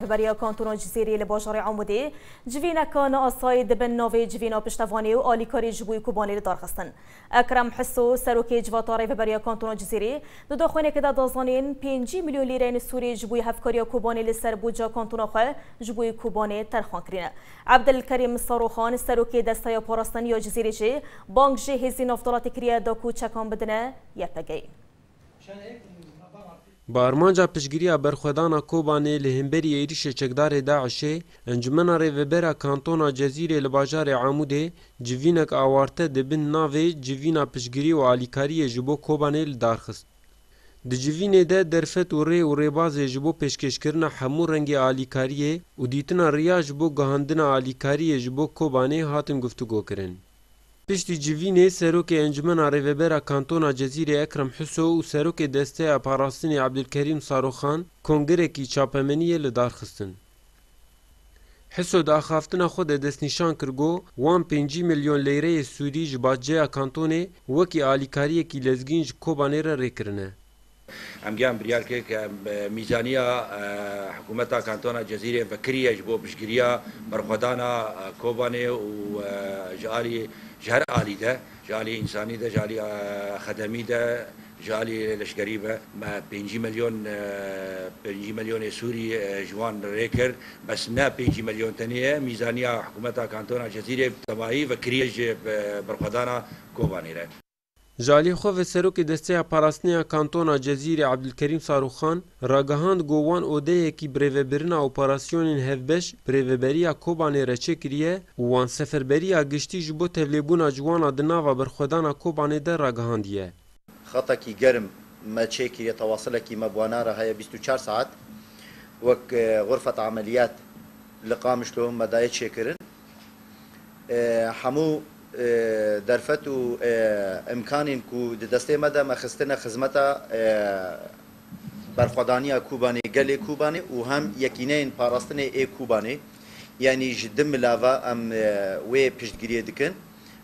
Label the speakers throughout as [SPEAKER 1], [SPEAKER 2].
[SPEAKER 1] بریا کانتون جزیری لباجار عمودی جوینا کان آساید بن نوی جوینا پشتوانی و آلیکاری جبوی کوبانی دارخستن اکرم حسو سروکی جواتاری بریا کانتون جزیری دو دخونه که دازانین 5 میلیون لیره سوری جبوی هفکاری کوبانی لسر بوجا کانتون خو جبوی کوبانی ترخان کرینه عبدالکریم صاروخان سروکی دستای پاراستانی یا جزیری جی بانک جی هزین افضلات کریا داکو چکان بدنه یپگی
[SPEAKER 2] بارمانجا پشگیریا برخودانا کوبانê li hemberî êrişê çekdarê Daişê encumena rêvebera kantona Cezîrê li bajarê Amûdê civînek awarte dibin navê civîna piştgirî û alîkariyê ji bo Kobanê li darxist. Di civînê de derfet û rê û rêbazê ji bo pêşkêşkirina hemû rengê alîkariyê û dîtina riya ji bo gihandina alîkariyê ji bo Kobanê hatin guftûgokirin. Piştî civînê serokê encumena rêvebera kantona Cezîrê Ekrem Huso û serokê desteya parastinê Abdulkerîm Saroxan kongrekî çapemeniyê li darxistin. Huso di axaftina xwe de destnîşan kir got wan 5 milyon lêreyê Sûrî ji badceya kantonê wekî alîkariyekî lezgîn ji Kobanê re rêkirine.
[SPEAKER 3] Em giyan biryar kir ke mîzaniya hikûmeta kantona Cezîrê vekiriye ji bo piştgiriya berxwedana Kobanê û ji alî ji her alî de ji alî însanî de ji alî xedemî de ji alî leşkerî be 5 milyonê Sûrî ji wan rêkir bes ne 5 milyon tenê mîzaniya hikûmeta kantona Cezîrê tevahî vekiriye ji berxwedana Kobanê re.
[SPEAKER 2] Ji alî xwe ve serokê desteya parastinê kantona Cezîrê Abdulkerîm Saroxan ragihand got wan odeyekî birêvebirina operasyonên hevbeş birêveberiya Kobanê re çêkiriye û wan seferberiya giştî ji bo tevlêbûna ciwanan di nava berxwedana Kobanê de ragihandiye.
[SPEAKER 4] Xetekî germ me çêkiriye tewasilekî me bûana re heye 24 saat wek xurfet ameliyat li Qamişlo me daye çêkirin. Hemû درفت و امکانین کو د دسته مده مخستنه خدمتا برخوادانی کوبانی گل کوبانی و هم یقینین پاراستنه ای کوبانی یعنی جدم ملاوا ام و پشتگیری دکن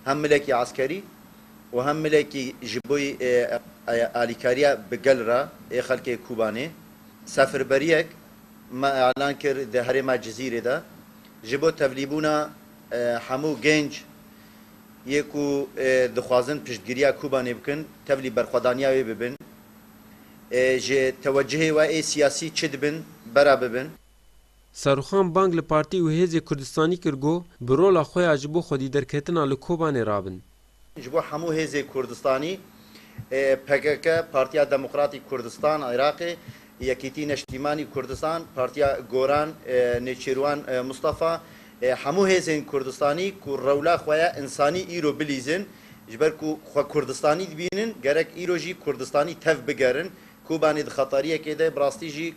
[SPEAKER 4] هم ملکی عسکری و هم ملکی جبوی آلیکاریا بگل را ای خلک کوبانی سفربریک ما اعلان کرد ده هرما جزیره ده جبو تبلیبونا همو گنج یکو دخوازن پشتگیریا کوبانی بکن تبلی برخوادانیا وی ببن جه توجه و ای سیاسی چه دبن برا ببن
[SPEAKER 2] Saroxan bang li partî û hêzê Kurdistanî kir got bi rola xwe ya ji bo xwedî derketina li Kobanê rabin.
[SPEAKER 4] Ji bo hemû hêzê Kurdistanî PKK Partiya Demokratîk Kurdistan Iraqê Yekîtî Neştîmanî Kurdistan Partiya Goran Nêçîrwan Mustafa hemû hêzên Kurdistanî ku rewla xwe ya însanî îro bilîzin ji ber ku xwe Kurdistanî dibînin gerek îro jî Kurdistanî tev bigerin Kobanê di xetariyekê de bi rastî jî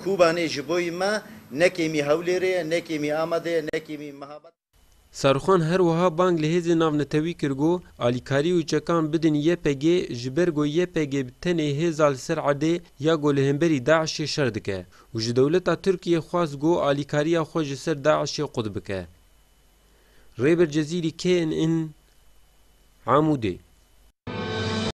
[SPEAKER 4] Kobanê ji boî me nekêmî Hewlêrê ye nekêmî Amedê ye nekêmî Mehabet.
[SPEAKER 2] Saroxan her wiha bang li hêzê navnetewî kir got alîkarî û çekan bidin YPG ji ber got YPG bi tenê hêza li ser Edê ya got li hemberî Daişê şer dike û ji dewleta Tirkiyê xwast got alîkariya xwe ji ser Daişê qut bike. Rêber Cezîrî KNN Amûdê.